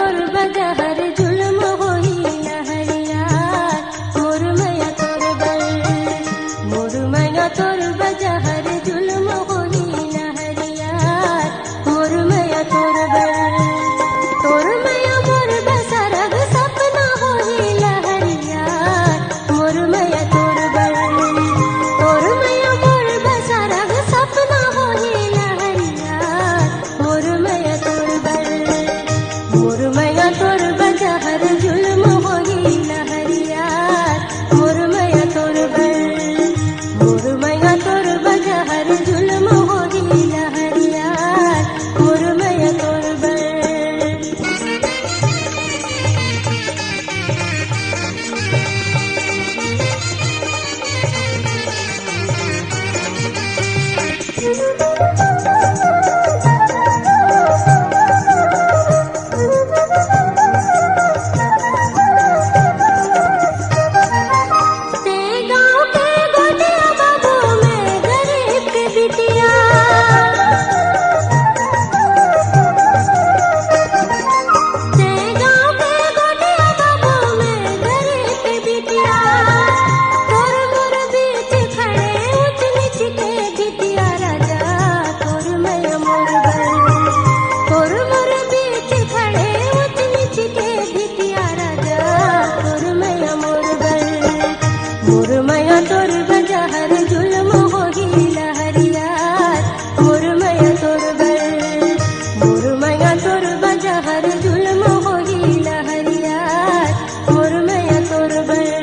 तोर बजहर जुल्म होई लहरियार मुरमया तोर बल मुरमया तोर बजहर जुल्म होई लहरियार मुरमया तोर बल तोर मया मोर बसरग सपना होई लहरियार मुरमया तोर बल तोर मया मोर बसरग सपना होई लहरियार मुरमया तोर बल मुरमया तोर बजहर जुल्म होई लहरियार मुरमया तोर बल मुरमया तोर बजहर जुल्म होई लहरियार मुरमया तोर बल मुरमया तोर बजहर जुल्म होई लहरियार मुरमया तोर बल मुरमया तोर बजहर जुल्म होई लहरियार मुरमया तोर बल